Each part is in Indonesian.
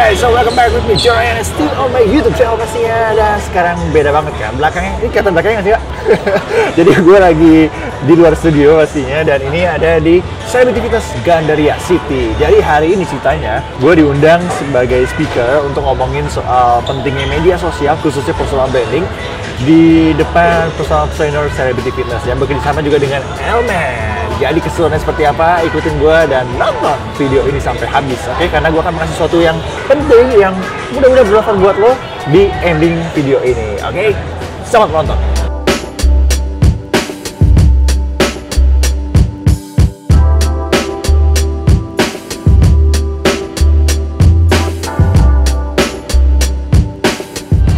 guys, so welcome back with me, Joe Ryan, still on my YouTube channel pastinya. Dan sekarang beda banget kan, belakangnya, ini kelihatan belakangnya nggak sih Kak? Jadi gue lagi di luar studio pastinya, dan ini ada di Selebritivitas Gandaria City. Jadi hari ini ceritanya, gue diundang sebagai speaker untuk ngomongin soal pentingnya media sosial, khususnya personal branding, di depan personal trainer Celebrity Fitness yang bekerja sama juga dengan Elman. Jadi keseruannya seperti apa, ikutin gue dan nonton video ini sampai habis, oke? Karena gue akan mengasih sesuatu yang penting, yang mudah-mudahan bermanfaat buat lo di ending video ini, oke? Selamat menonton!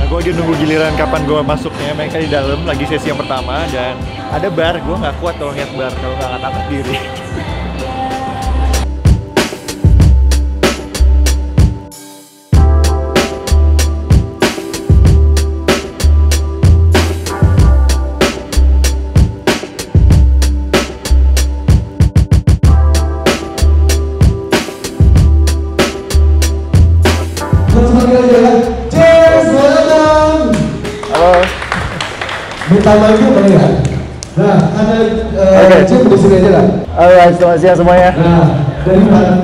Gue lagi nunggu giliran kapan gue masuknya. Mereka di dalam lagi sesi yang pertama dan ada bar. Gue nggak kuat kalau lihat bar kalau nggak angkat diri. Minta maju boleh ya? Nah, ada Jim di sini aja lah. Alright, selamat siang semuanya. Nah, daripada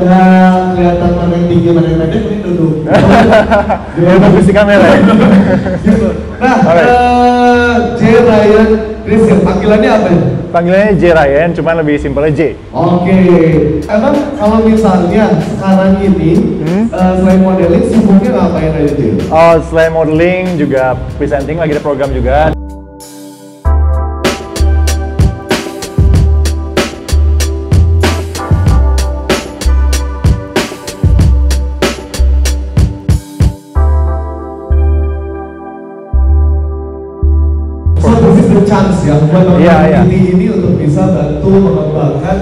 kelihatan mana yang tinggi, mana yang pendek, ini duduk. Dia bagus di kamera ya? Gitu. Nah, J. Ryan Christian, panggilannya apa ya? Panggilannya J. Ryan, cuman lebih simpelnya J. Oke. Emang kalau misalnya sekarang ini, selain modeling, sibuknya ngapain aja J? Oh, selain modeling juga presenting, lagi ada program juga. Chance ya buat orang ini untuk bisa bantu mengembangkan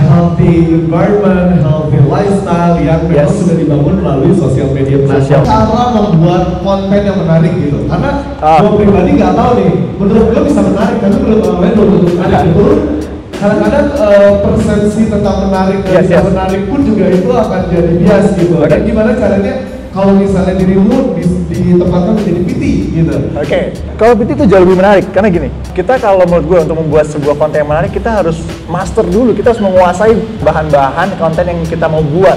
healthy environment, healthy lifestyle yang memang sudah dibangun melalui sosial media platform. Cara membuat konten yang menarik gitu. Karena gue pribadi nggak tahu nih, menurut gue bisa menarik, tapi menurut orang lain belum tentu menarik itu. Kadang-kadang persepsi tentang menarik dan bisa menarik pun juga itu akan jadi bias gitu. Dan gimana caranya kalau misalnya dirimu ditempatkan menjadi PT gitu. Oke, kalau PT itu jauh lebih menarik karena gini, kita kalau menurut gue untuk membuat sebuah konten yang menarik, kita harus master dulu, kita harus menguasai bahan-bahan konten yang kita mau buat.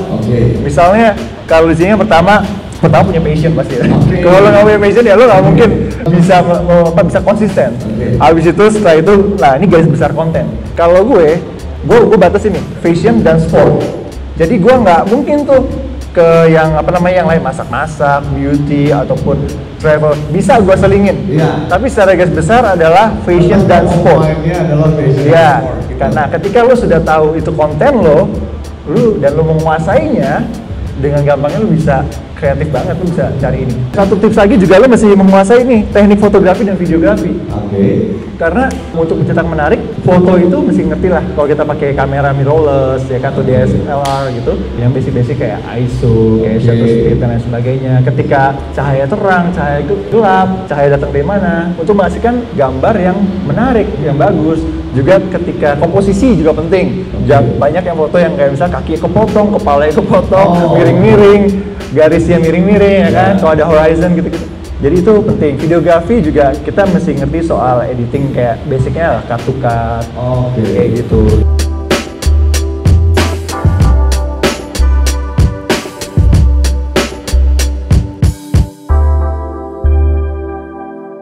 Misalnya kalau di sini pertama punya passion pasti. Kalau lo nggak punya passion ya lo nggak mungkin bisa konsisten. Habis itu setelah itu, nah ini garis besar konten. Kalau gue batas ini fashion dan sport. Jadi gue nggak mungkin tuh ke yang yang lain, masak-masak, beauty ataupun travel, bisa gue selingin. Tapi secara garis besar adalah fashion dan sport. Karena ketika lo sudah tahu itu konten lo dan lo menguasainya, dengan gampangnya lo bisa kreatif banget, lo bisa cari ini. Satu tips lagi juga, lo mesti menguasai nih teknik fotografi dan videografi. Karena untuk mencetak menarik, foto itu mesti ngerti lah. Kalau kita pakai kamera mirrorless, ya kan, atau DSLR gitu, yang basic-basic kayak ISO, kayak shutter speed dan lain sebagainya. Ketika cahaya terang, cahaya gelap, cahaya datang dari mana, untuk menghasilkan gambar yang menarik, yang bagus. Juga ketika komposisi juga penting. Banyak yang foto yang kayak misalnya kaki kepotong, kepalanya kepotong, miring-miring, garisnya miring-miring, ya kan, kalau ada horizon gitu-gitu. Jadi itu penting. Videografi juga kita mesti ngerti soal editing, kayak basicnya lah cut to cut, kayak gitu.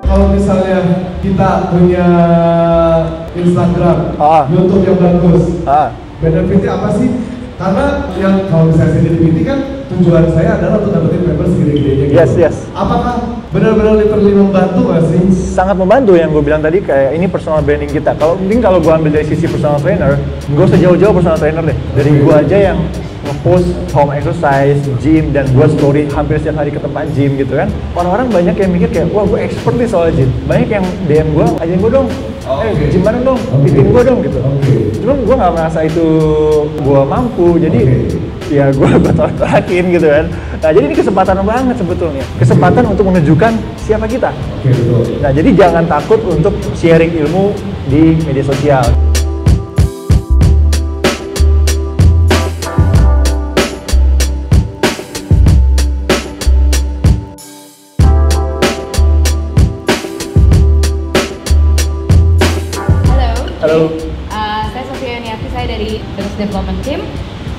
Kalau misalnya kita punya Instagram, YouTube yang bagus, benefitnya apa sih? Karena yang kalau misalnya saya jadi PT kan tujuan saya adalah untuk dapetin member segede-gedenya gitu. Apakah benar-benar literally membantu nggak sih? Sangat membantu, yang gue bilang tadi, kayak ini personal branding kita. Kalau gue ambil dari sisi personal trainer, gue usah jauh-jauh personal trainer deh. Dari gue aja yang nge-post home exercise, gym, dan gue story hampir setiap hari ke tempat gym gitu kan. Orang-orang banyak yang mikir kayak, wah gue expert nih soal gym. Banyak yang DM gue, ajarin gue dong, gym bareng dong, bikin gue dong gitu. Cuman gue nggak merasa itu gue mampu, jadi ya gue tolak-tolakin gitu kan. Nah jadi ini kesempatan banget sebetulnya, kesempatan untuk menunjukkan siapa kita. Nah jadi jangan takut untuk sharing ilmu di media sosial.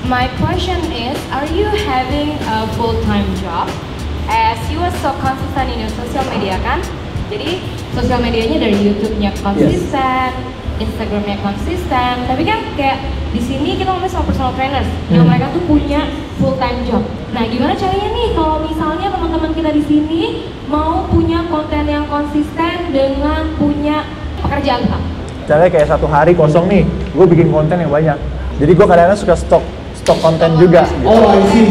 My question is, are you having a full-time job? As you are so consistent in your social media kan? Jadi sosial medianya dari YouTube-nya konsisten, Instagram-nya konsisten. Tapi kan kayak di sini kita ngomongin sama personal trainers yang mereka tuh punya full-time job. Nah, gimana caranya nih kalau misalnya teman-teman kita di sini mau punya konten yang konsisten dengan punya pekerjaan tetap? Caranya kayak satu hari kosong nih, gue bikin konten yang banyak. Jadi gue kadang-kadang suka stok konten juga. Gitu. Oh, I see.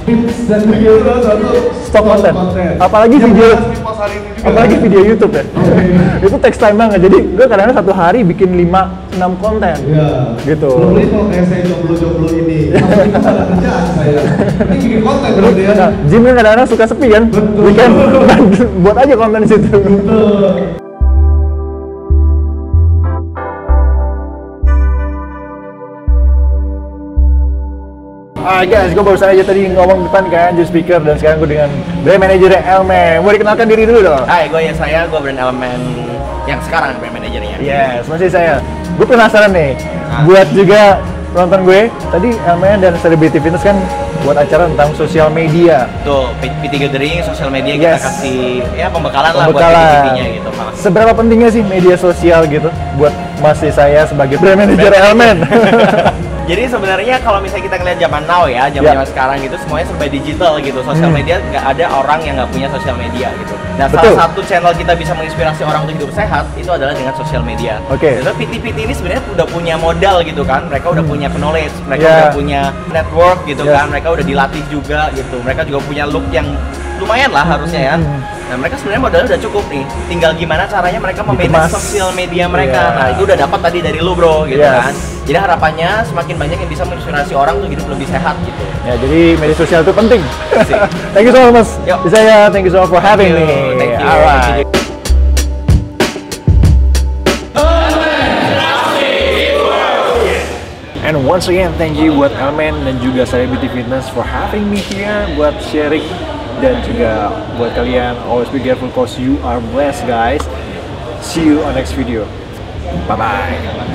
Tips dan video stok konten. Apalagi video YouTube ya. Okay. Itu takes time banget. Jadi gue kadang-kadang satu hari bikin 5-6 konten. Iya. Gitu. Belum ini kalau kayak saya jomblo-jomblo ini. Kalau itu ada kerjaan saya. Ini bikin konten berarti ya. Nah, Jim kan kadang-kadang suka sepi kan. Betul. Weekend buat aja konten di situ. Betul. Guys, gue barusan aja tadi ngomong depan kan, jadi speaker, dan sekarang gue dengan brand manager Elman. Mau dikenalkan diri dulu dong? Hai, gue brand Elman yang sekarang brand manajernya. Yes, masih saya. Gue penasaran nih, buat juga penonton gue, tadi Elman dan Celebrity Fitness kan buat acara tentang sosial media. Tuh, PT Gathering, sosial media kita kasih ya pembekalan lah buat PT-nya gitu. Seberapa pentingnya sih media sosial gitu buat masih saya sebagai brand manager Elman? Jadi sebenarnya kalau misalnya kita ngeliat zaman now ya, zaman sekarang gitu semuanya serba digital gitu. Sosial media nggak ada orang yang nggak punya sosial media gitu. Nah, salah satu channel kita bisa menginspirasi orang untuk hidup sehat itu adalah dengan sosial media. Oke. Jadi PT ini sebenarnya udah punya modal gitu kan. Mereka udah punya knowledge, mereka udah punya network gitu kan. Mereka udah dilatih juga gitu. Mereka juga punya look yang lumayan lah harusnya ya. Nah, mereka sebenarnya modalnya udah cukup nih. Tinggal gimana caranya mereka memanage sosial media mereka. Nah, itu udah dapat tadi dari lu, Bro, gitu kan. Jadi harapannya semakin banyak yang bisa menginspirasi orang untuk hidup lebih sehat gitu. Ya, jadi media sosial itu penting. Thank you so much, Mas. Saya thank you so much for having me. Thank you. Alright. And once again, thank you buat Elman dan juga Celebrity Fitness for having me here buat sharing, dan juga buat kalian always be careful cause you are blessed, guys. See you on next video. Bye bye.